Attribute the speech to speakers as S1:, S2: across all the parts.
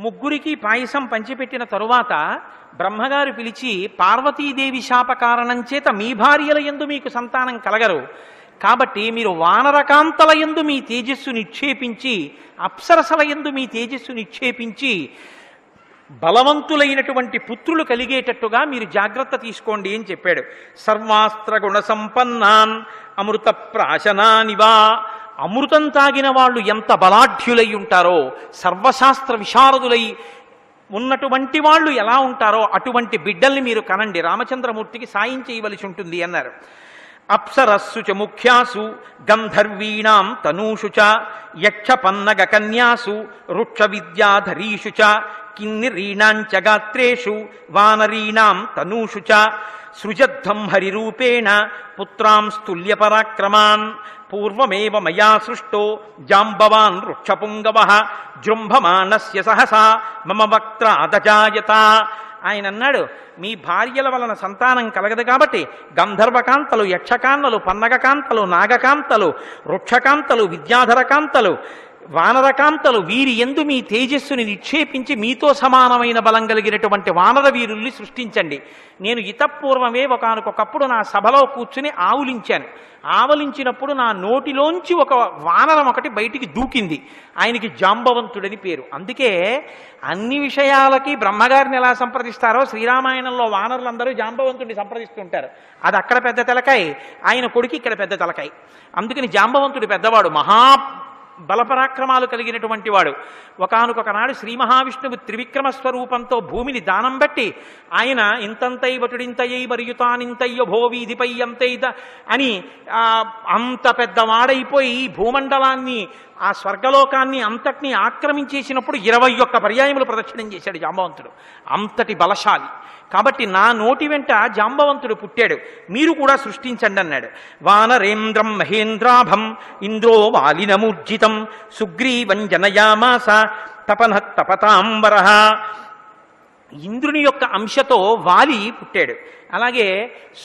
S1: ముగ్గురికి పాయసం పంచిపెట్టిన తరువాత బ్రహ్మగారు పిలిచి, పార్వతీదేవి శాప కారణం చేత మీ భార్యల యందు మీకు సంతానం కలగరు, కాబట్టి మీరు వానరకాంతల యందు మీ తేజస్సు నిక్షేపించి, అప్సరసల యందు మీ తేజస్సు నిక్షేపించి బలవంతులైనటువంటి పుత్రులు కలిగేటట్టుగా మీరు జాగ్రత్త తీసుకోండి అని చెప్పాడు. సర్వాస్త్ర గుణ సంపన్నాన్ అమృత ప్రాశనానివా. అమృతం తాగిన వాళ్ళు ఎంత బలాఢ్యులై ఉంటారో, సర్వశాస్త్ర విశారదులై ఉన్నటువంటి వాళ్ళు ఎలా ఉంటారో అటువంటి బిడ్డల్ని మీరు కనండి, రామచంద్రమూర్తికి సాయం చేయవలసి ఉంటుంది అన్నారు. అప్సరస్సు చ ముఖ్యాసు గంధర్వీణాం తనూషు చ యక్ష పన్నగ కన్యాసు వృక్ష విద్యాధరీషు చ కిన్నిరీణాంచ గాత్రేషు వానరీణాం తనూషు చ సృజద్ధం హరిరూపేణ పుత్రాంస్తుల్య పరాక్రమాన్ పూర్వమేవ మయా సృష్టో జాంబవాన్ వృక్షపుంగవః జృంభమాణస్య సహసా మమ వక్త్రాదజాయత. ఆయన అన్నాడు, మీ భార్యల వలన సంతానం కలగదు కాబట్టి గంధర్వకాంతలు, యక్షకాంతలు, పన్నగకాంతలు, నాగకాంతలు, వృక్షకాంతలు, విద్యాధరకాంతలు, వానరకాంతలు, వీరి యందు మీ తేజస్సుని నిక్షేపించి మీతో సమానమైన బలం కలిగినటువంటి వానర వీరుల్ని సృష్టించండి. నేను ఇతపూర్వమే ఒకనకొకప్పుడు నా సభలో కూర్చుని ఆవులించాను. ఆవలించినప్పుడు నా నోటిలోంచి ఒక వానరం ఒకటి బయటికి దూకింది. ఆయనకి జాంబవంతుడని పేరు. అందుకే అన్ని విషయాలకి బ్రహ్మగారిని ఎలా సంప్రదిస్తారో శ్రీరామాయణంలో వానరులందరూ జాంబవంతుడిని సంప్రదిస్తుంటారు. అది అక్కడ పెద్ద తలకాయ, ఆయన కొడుకు ఇక్కడ పెద్ద తలకాయ. అందుకని జాంబవంతుడు పెద్దవాడు, మహా బలపరాక్రమాలు కలిగినటువంటి వాడు. ఒకానొకనాడు శ్రీ మహావిష్ణువు త్రివిక్రమ స్వరూపంతో భూమిని దానం బట్టి ఆయన ఇంతంతై వటుడింతయ్యై మరియుతానింతయ్య భోవీధిపై అంతైద అని అంత పెద్దవాడైపోయి భూమండలాన్ని, ఆ స్వర్గలోకాన్ని అంతటినీ ఆక్రమించేసినప్పుడు 21 పర్యాయములు ప్రదక్షిణం చేశాడు జాంబవంతుడు. అంతటి బలశాలి. కాబట్టి నా నోటి వెంట జాంబవంతుడు పుట్టాడు, మీరు కూడా సృష్టించండి అన్నాడు. వానరేంద్రం మహేంద్రాభం ఇంద్రో వాలినమూర్జితం సుగ్రీవం జనయామాస తపనఃతపతాంబరః. ఇంద్రుని యొక్క అంశతో వాలి పుట్టాడు. అలాగే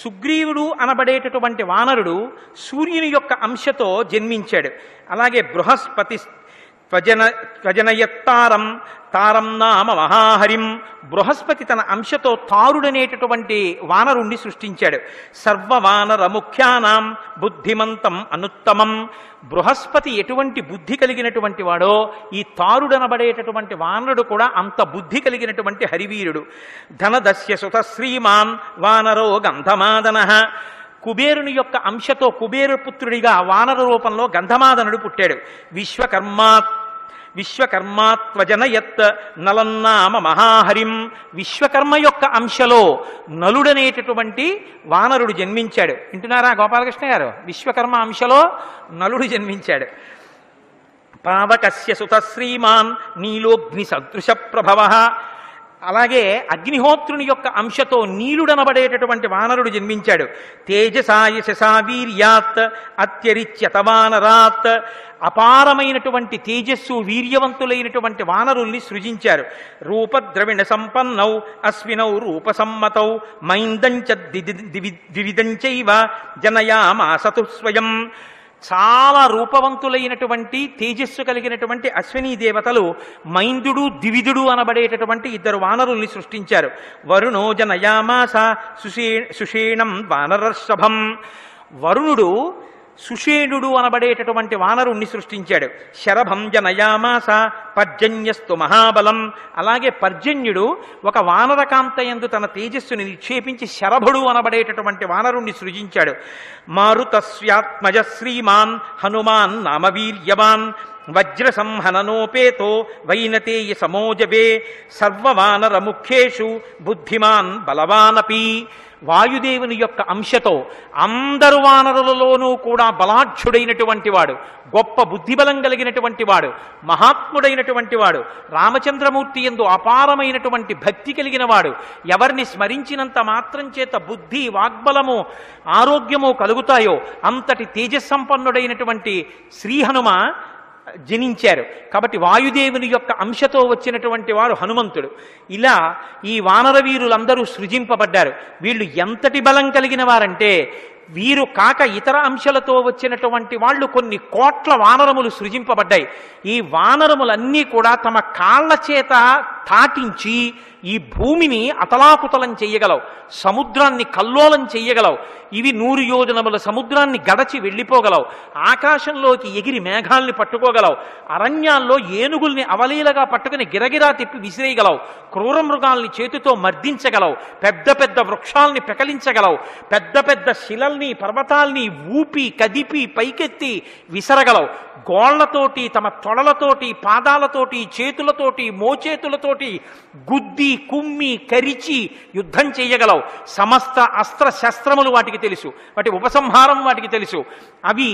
S1: సుగ్రీవుడు అనబడేటటువంటి వానరుడు సూర్యుని యొక్క అంశతో జన్మించాడు. అలాగే బృహస్పతి త్వజనయత్తారం తారం నామ మహాహరిం. బృహస్పతి తన అంశతో తారుడనేటటువంటి వానరుణ్ణి సృష్టించాడు. సర్వవానర ముఖ్యానాం బుద్ధిమంతం అనుత్తమం. బృహస్పతి ఎటువంటి బుద్ధి కలిగినటువంటి వాడో ఈ తారుడనబడేటటువంటి వానరుడు కూడా అంత బుద్ధి కలిగినటువంటి హరివీరుడు. ధనదస్య సుత శ్రీమాన్ వానరో గంధమాదనః. కుబేరుని యొక్క అంశతో కుబేరపుత్రుడిగా వానర రూపంలో గంధమాదనుడు పుట్టాడు. విశ్వకర్మాత్వజనయత్ నలన్నామ మహాహరిం. విశ్వకర్మ యొక్క అంశలో నలుడనేటటువంటి వానరుడు జన్మించాడు. వింటున్నారా గోపాలకృష్ణ గారు? విశ్వకర్మ అంశలో నలుడు జన్మించాడు. పావకస్య సుత శ్రీమాన్ నీలోగ్ని సదృశ ప్రభవః. అలాగే అగ్నిహోత్రుని యొక్క అంశతో నీలుడనబడేటటువంటి వానరుడు జన్మించాడు. తేజసాయశసా వీర్యాత్ అత్యరిచ్యత వానరాత్. అపారమైనటువంటి తేజస్సు, వీర్యవంతులైనటువంటి వానరుల్ని సృజించారు. రూపద్రవిణ సంపన్నౌ అశ్వినౌ రూపసమ్మతౌ మైందంచ ద్వివిధంచైవ జనయామాసతు స్వయం. చాలా రూపవంతులైనటువంటి తేజస్సు కలిగినటువంటి అశ్వినీ దేవతలు మైందుడు, ద్వివిధుడు అనబడేటటువంటి 2 వానరుల్ని సృష్టించారు. వరుణో జనయామాస సుషేణం వానరర్షభం. వరుణుడు సుషేణుడు అనబడేటటువంటి వానరుణ్ణి సృష్టించాడు. శరభం జనయామాస పర్జన్యస్తు మహాబలం. అలాగే పర్జన్యుడు ఒక వానరకాంతయందు తన తేజస్సుని నిక్షేపించి శరభుడు అనబడేటటువంటి వానరుణ్ణి సృజించాడు. మారుతస్యాత్మజ శ్రీమాన్ హనుమాన్ నామవీర్యవాన్ వజ్రసంహననోపేతో వైనతేయ సమోజవే సర్వవానర ముఖ్యేషు బుద్ధిమాన్ బలవానపి. వాయుదేవుని యొక్క అంశతో అందరు వానరులలోనూ కూడా బలాఢ్యుడైనటువంటి వాడు, గొప్ప బుద్ధిబలం కలిగినటువంటి వాడు, మహాత్ముడైనటువంటి వాడు, రామచంద్రమూర్తి యందు అపారమైనటువంటి భక్తి కలిగిన వాడు, ఎవరిని స్మరించినంత మాత్రం చేత బుద్ధి, వాగ్బలము, ఆరోగ్యము కలుగుతాయో అంతటి తేజస్సంపన్నుడైనటువంటి శ్రీ హనుమ జనించారు. కాబట్టి వాయుదేవుని యొక్క అంశతో వచ్చినటువంటి వాడు హనుమంతుడు. ఇలా ఈ వానర వీరులందరూ సృజింపబడ్డారు. వీళ్ళు ఎంతటి బలం కలిగిన వారంటే వీరు కాక ఇతర అంశాలతో వచ్చినటువంటి వాళ్ళు కొన్ని కోట్ల వానరములు సృజింపబడ్డాయి. ఈ వానరములన్నీ కూడా తమ కాళ్ల చేత తాటించి ఈ భూమిని అతలాకుతలం చెయ్యగలవు, సముద్రాన్ని కల్లోలం చెయ్యగలవు. ఇవి 100 యోజనముల సముద్రాన్ని గడచి వెళ్ళిపోగలవు, ఆకాశంలోకి ఎగిరి మేఘాల్ని పట్టుకోగలవు, అరణ్యాల్లో ఏనుగుల్ని అవలీలగా పట్టుకుని గిరగిరా తిప్పి విసిరేయగలవు, క్రూర మృగాల్ని చేతితో మర్దించగలవు, పెద్ద పెద్ద వృక్షాల్ని పెకలించగలవు, పెద్ద పెద్ద శిలల్ని పర్వతాల్ని ఊపి కదిపి పైకెత్తి విసరగలవు, గోళ్లతోటి తమ తొడలతోటి పాదాలతోటి చేతులతోటి మోచేతులతోటి గుద్ది కుమ్మి కరిచి యుద్ధం చేయగలవు. సమస్త అస్త్ర శస్త్రములు వాటికి తెలుసు, వాటి ఉపసంహారం వాటికి తెలుసు. అవి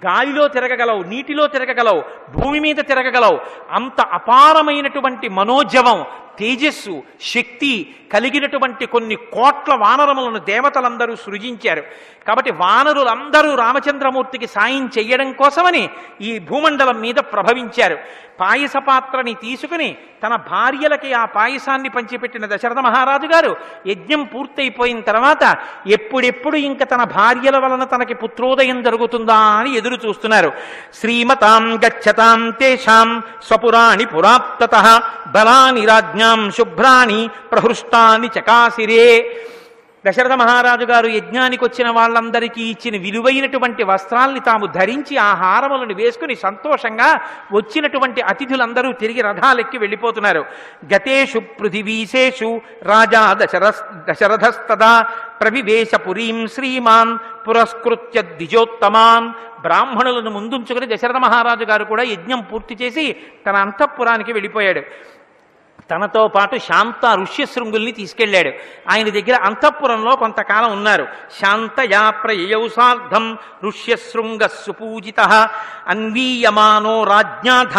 S1: గాలిలో తిరగగలవు, నీటిలో తిరగగలవు, భూమి మీద తిరగగలవు. అంత అపారమైనటువంటి మనోజవం, తేజస్సు, శక్తి కలిగినటువంటి కొన్ని కోట్ల వానరములను దేవతలందరూ సృజించారు. కాబట్టి వానరులందరూ రామచంద్రమూర్తికి సాయం చెయ్యడం కోసమని ఈ భూమండలం మీద ప్రభవించారు. పాయస పాత్రని తీసుకుని తన భార్యలకి ఆ పాయసాన్ని పంచిపెట్టిన దశరథ మహారాజు గారు యజ్ఞం పూర్తయిపోయిన తర్వాత ఎప్పుడెప్పుడు ఇంక తన భార్యల వలన తనకి పుత్రోదయం జరుగుతుందా అని ఎదురు చూస్తున్నారు. శ్రీమతాం గచ్చతాం తేషాం స్వపురాణి పురాప్తతః బలాని రాజ్ఞాం శుభ్రాణి ప్రహృష్టాని చకాసిరే. దశరథ మహారాజు గారు యజ్ఞానికి వచ్చిన వాళ్ళందరికీ ఇచ్చిన విలువైనటువంటి వస్త్రాల్ని తాము ధరించి ఆ హారములను వేసుకుని సంతోషంగా వచ్చినటువంటి అతిథులందరూ తిరిగి రథాలెక్కి వెళ్ళిపోతున్నారు. గతేషు పృథివీశేషు రాజా దశరథస్తదా ప్రవివేశ పురీం శ్రీమాన్ పురస్కృత్య ద్విజోత్తమాన్. బ్రాహ్మణులను ముందుంచుకుని దశరథ మహారాజు గారు కూడా యజ్ఞం పూర్తి చేసి తన అంతఃపురానికి వెళ్ళిపోయాడు. తనతో పాటు శాంత ఋష్యశృంగుల్ని తీసుకెళ్లాడు. ఆయన దగ్గర అంతఃపురంలో కొంతకాలం ఉన్నారు. శాంతయా ప్రయయౌ సార్ధం ఋష్యశృంగ సుపూజిత అన్వీయమానో రాజ్ఞాధ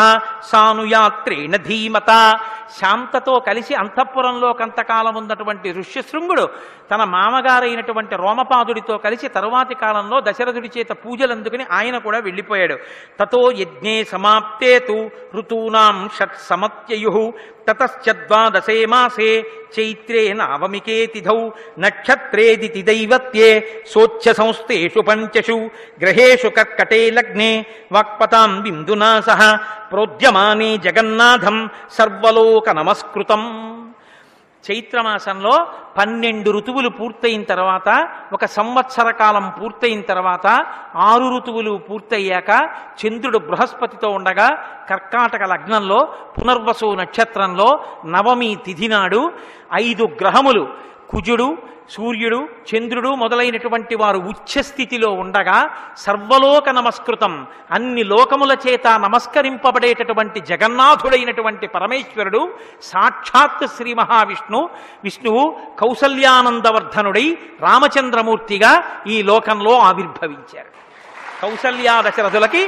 S1: సానుయాత్రేణ ధీమత. శాంతతో కలిసి అంతఃపురంలో కొంతకాలం ఉన్నటువంటి ఋష్యశృంగుడు తన మామగారైనటువంటి రోమపాదుడితో కలిసి తరువాతి కాలంలో దశరథుడి చేత పూజలు అందుకుని ఆయన కూడా వెళ్ళిపోయాడు. తతో యజ్ఞే సమాప్తే తు ఋతూనాం షట్ సమత్యయు తతశ్చద్వాదశే మాసే చైత్రే నవమికే తిథౌ నక్షత్రేదితి దైవత్యే సోచ్య సంస్థేషు పంచషు గ్రహేషు కర్కటే లగ్నే వాక్పతాం బిందునా సహ ప్రోద్యమానే జగన్నాథం సర్వలోక నమస్కృతం. చైత్రమాసంలో 12 ఋతువులు పూర్తయిన తర్వాత, 1 సంవత్సర కాలం పూర్తయిన తర్వాత, 6 ఋతువులు పూర్తయ్యాక చంద్రుడు బృహస్పతితో ఉండగా కర్కాటక లగ్నంలో పునర్వసు నక్షత్రంలో నవమి తిథి నాడు 5 గ్రహములు కుజుడు, సూర్యుడు, చంద్రుడు మొదలైనటువంటి వారు ఉచ్చస్థితిలో ఉండగా సర్వలోక నమస్కృతం, అన్ని లోకముల చేత నమస్కరింపబడేటటువంటి జగన్నాథుడైనటువంటి పరమేశ్వరుడు సాక్షాత్ శ్రీ విష్ణువు కౌసల్యానందవర్ధనుడై రామచంద్రమూర్తిగా ఈ లోకంలో ఆవిర్భవించారు. కౌసల్యా దశరథులకి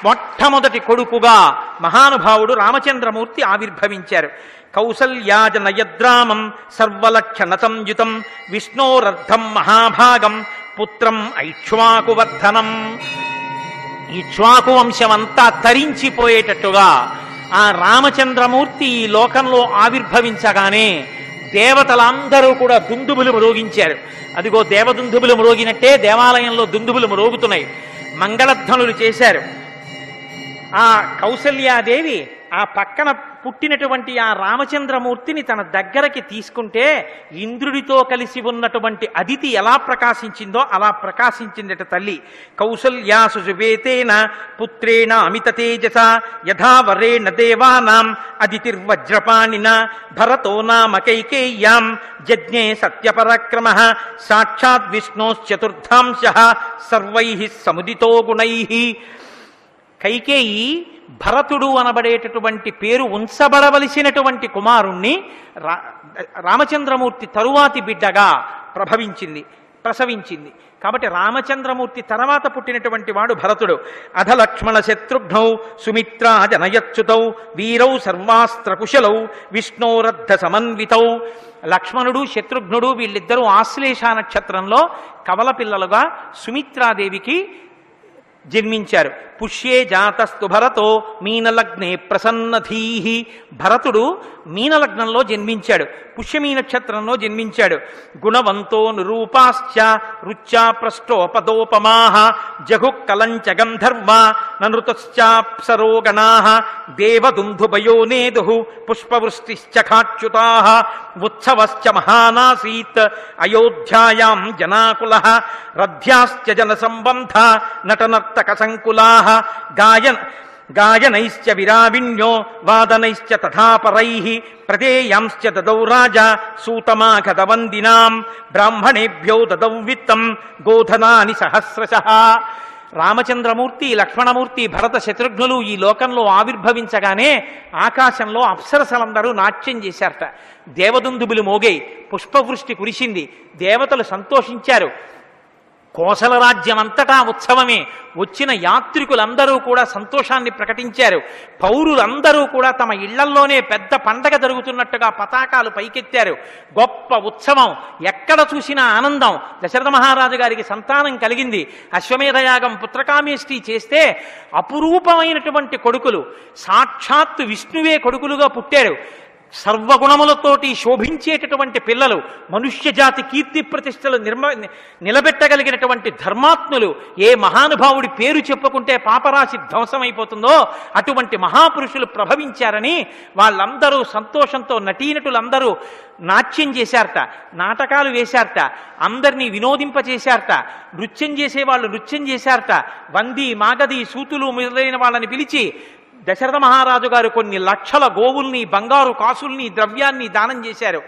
S1: మొట్టమొదటి కొడుకుగా మహానుభావుడు రామచంద్రమూర్తి ఆవిర్భవించారు. కౌసల్యాజనయద్రామం సర్వలక్షణ సంయుతం విష్ణోరర్ధం మహాభాగం పుత్రం ఐక్ష్వాకువర్ధనం. ఇక్ష్వాకు వంశమంతా తరించిపోయేటట్టుగా ఆ రామచంద్రమూర్తి ఈ లోకంలో ఆవిర్భవించగానే దేవతలందరూ కూడా దుందుబులు మ్రోగించారు. అదిగో దేవదుందుబులు మ్రోగినట్టే దేవాలయంలో దుందుబులు మ్రోగుతున్నాయి. మంగళధ్వనులు చేశారు. ఆ కౌసల్యాదేవి ఆ పక్కన పుట్టినటువంటి ఆ రామచంద్రమూర్తిని తన దగ్గరకి తీసుకుంటే ఇంద్రుడితో కలిసి ఉన్నటువంటి అదితి ఎలా ప్రకాశించిందో అలా ప్రకాశించిందట తల్లి. కౌసల్యాసు సువేతేన పుత్రేణ అమిత తేజస యథా వరేణ దేవానాం అదితిర్వజ్రపాణిన భరతో నామ కైకేయ్యాం జజ్ఞే సత్యపరాక్రమ సాక్షాత్ విష్ణోశ్చతుర్థాంశ సర్వైః సముదితో గుణైః. కైకేయి భరతుడు అనబడేటటువంటి పేరు ఉంచబడవలసినటువంటి కుమారుణ్ణి రామచంద్రమూర్తి తరువాతి బిడ్డగా ప్రసవించింది. కాబట్టి రామచంద్రమూర్తి తర్వాత పుట్టినటువంటి వాడు భరతుడు. అధ లక్ష్మణ శత్రుఘ్నౌ సుమిత్రా జనయచ్యుతౌ వీరౌ సర్వాస్త్రకుశలౌ విష్ణోరద్ధ సమన్వితౌ. లక్ష్మణుడు శత్రుఘ్నుడు వీళ్ళిద్దరూ ఆశ్లేష నక్షత్రంలో కవల పిల్లలుగా సుమిత్రాదేవికి జన్మించారు. పుష్యే జాతస్తు భరతో మీనలగ్నే ప్రసన్నధీహి. భరతుడు మీనలగ్నంలో జన్మించాడు, పుష్యమీ నక్షత్రంలో జన్మించాడు. గుణవంతో నిరూపాశ్చ రుచ్యా ప్రష్టోపదోపమాః జగుఃకలంచ గంధర్వ నృతశ్చాప్సరోగణాః దేవదుందుభయోనేదుః పుష్పవృష్టిశ్చ ఖాచ్యుతాః ఉత్సవశ్చ మహానాసీత్ అయోధ్యాయాం జనాకులః రథ్యాశ్చ జనసంబంధ నటనర్తక సంకులాః గాయనైశ్చ విరావిణ్యో వాదనైశ్చ తథాపరైః ప్రదేయాంశ్చ దదౌ రాజా సూతమాగతవందినాం బ్రాహ్మణేభ్యో దదౌ విత్తం గోధనాని సహస్రశః. రామచంద్రమూర్తి, లక్ష్మణమూర్తి, భరత శత్రుఘ్నులు ఈ లోకంలో ఆవిర్భవించగానే ఆకాశంలో అప్సరసలందరూ నాట్యం చేశారట. దేవదుందుబులు మోగాయి, పుష్పవృష్టి కురిసింది, దేవతలు సంతోషించారు. కోసల రాజ్యం అంతటా ఉత్సవమే. వచ్చిన యాత్రికులందరూ కూడా సంతోషాన్ని ప్రకటించారు. పౌరులందరూ కూడా తమ ఇళ్లల్లోనే పెద్ద పండగ జరుగుతున్నట్టుగా పతాకాలు పైకెత్తారు. గొప్ప ఉత్సవం, ఎక్కడ చూసినా ఆనందం. దశరథ మహారాజు గారికి సంతానం కలిగింది. అశ్వమేధయాగం పుత్రకామేష్టి చేస్తే అపురూపమైనటువంటి కొడుకులు, సాక్షాత్తు విష్ణువే కొడుకులుగా పుట్టారు. సర్వగుణములతోటి శోభించేటటువంటి పిల్లలు, మనుష్య జాతి కీర్తి ప్రతిష్టలు నిలబెట్టగలిగినటువంటి ధర్మాత్ములు. ఏ మహానుభావుడి పేరు చెప్పుకుంటే పాపరాశి ధ్వంసమైపోతుందో అటువంటి మహాపురుషులు ప్రభవించారని వాళ్ళందరూ సంతోషంతో నటీనటులందరూ నాట్యం చేశారట, నాటకాలు వేశారట, అందరినీ వినోదింపచేశారట, నృత్యం చేసేవాళ్ళు నృత్యం చేశారట. వంది, మాగది, సూతులు మొదలైన వాళ్ళని పిలిచి దశరథ మహారాజు గారు కొన్ని లక్షల గోవుల్ని, బంగారు కాసుల్ని, ద్రవ్యాన్ని దానం చేశారు.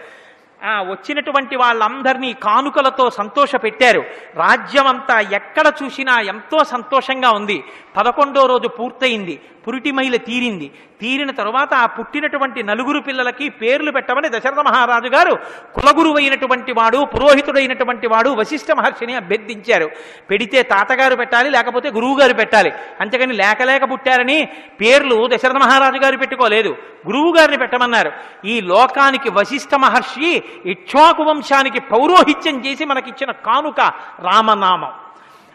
S1: వచ్చినటువంటి వాళ్ళందరినీ కానుకలతో సంతోషపెట్టారు. రాజ్యమంతా ఎక్కడ చూసినా ఎంతో సంతోషంగా ఉంది. 11వ రోజు పూర్తయింది, పురిటిమైల తీరింది. తీరిన తరువాత ఆ పుట్టినటువంటి నలుగురు పిల్లలకి పేర్లు పెట్టమని దశరథ మహారాజు గారు కులగురువైనటువంటి వాడు, పురోహితుడైనటువంటి వాడు వశిష్ఠ మహర్షిని అభ్యర్థించారు. పెడితే తాతగారు పెట్టాలి, లేకపోతే గురువుగారు పెట్టాలి. అంతేకాని లేక పుట్టారని పేర్లు దశరథ మహారాజు గారు పెట్టుకోలేదు, గురువు గారిని పెట్టమన్నారు. ఈ లోకానికి వశిష్ఠ మహర్షి ఇక్ష్వాకు వంశానికి పౌరోహిత్యం చేసి మనకిచ్చిన కానుక రామనామం.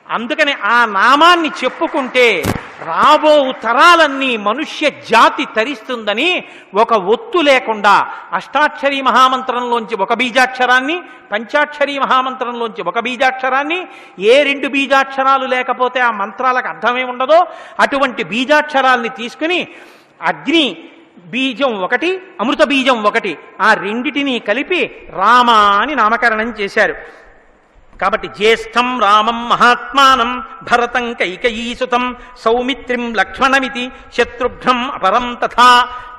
S1: అందుకని ఆ నామాన్ని చెప్పుకుంటే రాబో తరాలన్నీ మనుష్య జాతి తరిస్తుందని ఒక ఒత్తు లేకుండా అష్టాక్షరీ మహామంత్రంలోంచి ఒక బీజాక్షరాన్ని, పంచాక్షరీ మహామంత్రంలోంచి ఒక బీజాక్షరాన్ని, ఏ 2 బీజాక్షరాలు లేకపోతే ఆ మంత్రాలకు అర్థమే ఉండదో అటువంటి బీజాక్షరాల్ని తీసుకుని అగ్ని బీజం ఒకటి, అమృత బీజం ఒకటి, ఆ రెండిటినీ కలిపి రామ అని నామకరణం చేశారు. కాబట్టి జ్యేష్ఠం రామం మహాత్మానం భరతం కైకయీసుతం సౌమిత్రిం లక్ష్మణమితి శత్రుఘ్నం అపరం తథా.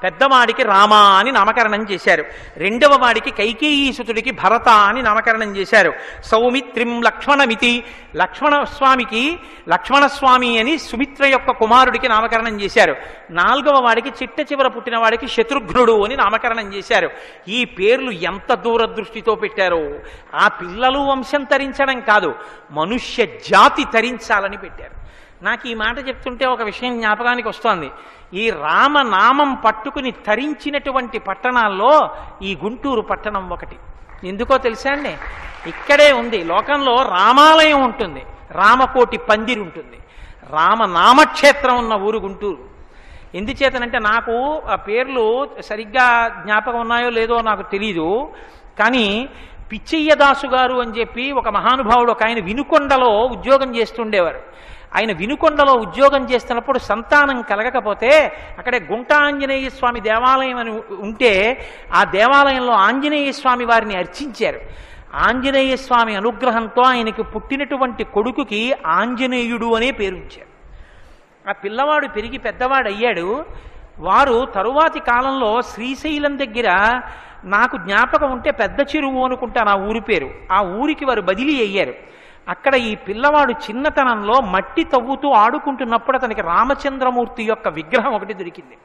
S1: పెద్దవాడికి రామ అని నామకరణం చేశారు. రెండవ వాడికి కైకేయీసుతుడికి భరత అని నామకరణం చేశారు. సౌమిత్రిం లక్ష్మణమితి, లక్ష్మణస్వామి అని సుమిత్ర యొక్క కుమారుడికి నామకరణం చేశారు. 4వ వాడికి చిట్ట చివర పుట్టిన వాడికి శత్రుఘ్నుడు అని నామకరణం చేశారు. ఈ పేర్లు ఎంత దూరదృష్టితో పెట్టారో. ఆ పిల్లలు వంశం తరించడం కాదు, మనుష్య జాతి తరించాలని పెట్టారు. నాకు ఈ మాట చెప్తుంటే ఒక విషయం జ్ఞాపకానికి వస్తోంది. ఈ రామనామం పట్టుకుని తరించినటువంటి పట్టణాల్లో ఈ గుంటూరు పట్టణం ఒకటి. ఎందుకో తెలుసా అండి? ఇక్కడే ఉంది. లోకంలో రామాలయం ఉంటుంది, రామకోటి పందిరి ఉంటుంది, రామనామక్షేత్రం ఉన్న ఊరు గుంటూరు. ఎందుచేతనంటే నాకు ఆ పేర్లు సరిగ్గా జ్ఞాపకం ఉన్నాయో లేదో నాకు తెలీదు, కానీ పిచ్చయ్యదాసు గారు అని చెప్పి ఒక మహానుభావుడు, ఒక ఆయన వినుకొండలో ఉద్యోగం చేస్తుండేవారు. ఆయన వినుకొండలో ఉద్యోగం చేస్తున్నప్పుడు సంతానం కలగకపోతే అక్కడే గుంట ఆంజనేయ స్వామి దేవాలయం అని ఉంటే ఆ దేవాలయంలో ఆంజనేయ స్వామి వారిని అర్చించారు. ఆంజనేయ స్వామి అనుగ్రహంతో ఆయనకి పుట్టినటువంటి కొడుకుకి ఆంజనేయుడు అనే పేరు ఇచ్చారు. ఆ పిల్లవాడు పెరిగి పెద్దవాడు అయ్యాడు. వారు తరువాతి కాలంలో శ్రీశైలం దగ్గర, నాకు జ్ఞాపకం ఉంటే పెద్ద చెరువు అనుకుంటాను ఆ ఊరి పేరు, ఆ ఊరికి వారు బదిలీ అయ్యారు. అక్కడ ఈ పిల్లవాడు చిన్నతనంలో మట్టి తవ్వుతూ ఆడుకుంటున్నప్పుడు అతనికి రామచంద్రమూర్తి యొక్క విగ్రహం ఒకటి దొరికింది.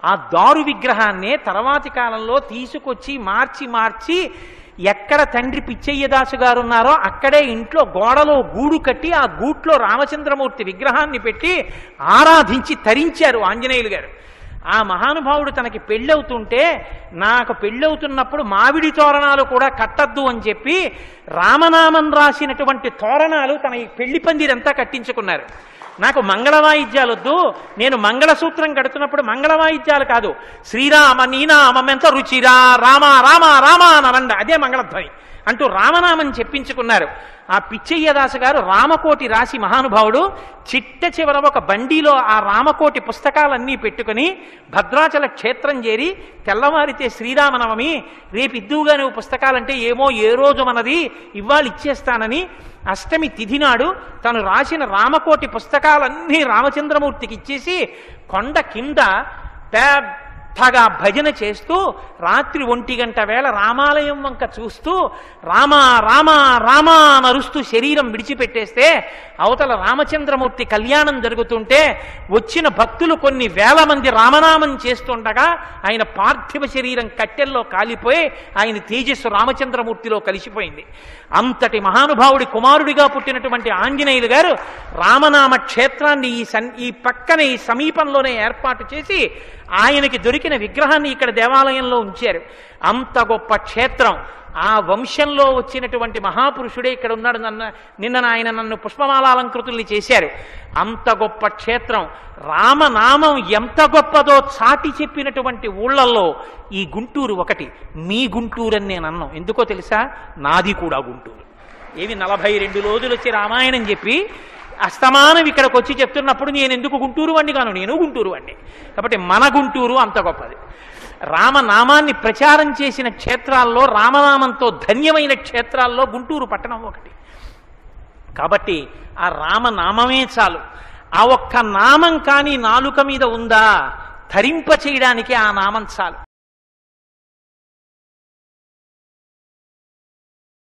S1: ఆ దారు విగ్రహాన్నే తర్వాతి కాలంలో తీసుకొచ్చి మార్చి ఎక్కడ తండ్రి పిచ్చయ్యదాసు గారు ఉన్నారో అక్కడే ఇంట్లో గోడలో గూడు కట్టి ఆ గూట్లో రామచంద్రమూర్తి విగ్రహాన్ని పెట్టి ఆరాధించి తరించారు ఆంజనేయులు గారు. ఆ మహానుభావుడు తనకి పెళ్ళవుతుంటే నాకు పెళ్ళవుతున్నప్పుడు మామిడి తోరణాలు కూడా కట్టద్దు అని చెప్పి రామనామం రాసినటువంటి తోరణాలు తన ఈ పెళ్లి పందిరంతా కట్టించుకున్నారు. నాకు మంగళవాయిద్యాలు వద్దు, నేను మంగళసూత్రం కడుతున్నప్పుడు మంగళవాయిద్యాలు కాదు, శ్రీరామ నీనామం ఎంత రుచిరా రామ రామ రామ అనండి, అదే మంగళధ్వని అంటూ రామనామం చెప్పించుకున్నారు. ఆ పిచ్చయ్యదాసు గారు రామకోటి రాసి మహానుభావుడు చిట్ట చివర ఒక బండిలో ఆ రామకోటి పుస్తకాలన్నీ పెట్టుకుని భద్రాచల క్షేత్రం చేరి తెల్లవారితే శ్రీరామనవమి, రేపు ఇద్దువుగా నువ్వు పుస్తకాలంటే ఏమో ఏ రోజు మనది ఇవాళ ఇచ్చేస్తానని అష్టమి తిథి నాడు తను రాసిన రామకోటి పుస్తకాలన్నీ రామచంద్రమూర్తికి ఇచ్చేసి కొండ కింద పెద్దగా భజన చేస్తూ రాత్రి 1 గంట వేళ రామాలయం వంక చూస్తూ రామ రామ రామ నరుస్తూ శరీరం విడిచిపెట్టేస్తే అవతల రామచంద్రమూర్తి కళ్యాణం జరుగుతుంటే వచ్చిన భక్తులు కొన్ని వేల మంది రామనామం చేస్తుండగా ఆయన పార్థివ శరీరం కట్టెల్లో కాలిపోయి ఆయన తేజస్సు రామచంద్రమూర్తిలో కలిసిపోయింది. అంతటి మహానుభావుడి కుమారుడిగా పుట్టినటువంటి ఆంజనేయులు గారు రామనామ క్షేత్రాన్ని ఈ పక్కనే ఈ సమీపంలోనే ఏర్పాటు చేసి ఆయనకి దొరికిన విగ్రహాన్ని ఇక్కడ దేవాలయంలో ఉంచారు. అంత గొప్ప క్షేత్రం. ఆ వంశంలో వచ్చినటువంటి మహాపురుషుడే ఇక్కడ ఉన్నాడు. నిన్న ఆయన నన్ను పుష్పమాలాలంకృతుల్ని చేశారు. అంత గొప్ప క్షేత్రం. రామనామం ఎంత గొప్పదో చాటి చెప్పినటువంటి ఊళ్ళల్లో ఈ గుంటూరు ఒకటి. మీ గుంటూరు అని నేను అన్నాం. ఎందుకో తెలుసా? నాది కూడా గుంటూరు. 42 రోజులు వచ్చి రామాయణం చెప్పి అస్తమానం ఇక్కడికి వచ్చి చెప్తున్నప్పుడు నేను ఎందుకు గుంటూరు వాణ్ణి కాను, నేను గుంటూరు వాణ్ణి. కాబట్టి మన గుంటూరు అంత గొప్పది. రామనామాన్ని ప్రచారం చేసిన క్షేత్రాల్లో, రామనామంతో ధన్యమైన క్షేత్రాల్లో గుంటూరు పట్టణం ఒకటి. కాబట్టి ఆ రామనామమే చాలు. ఆ ఒక్క నామం కానీ నాలుక మీద ఉందా, ధరింప చేయడానికి ఆ నామం చాలు.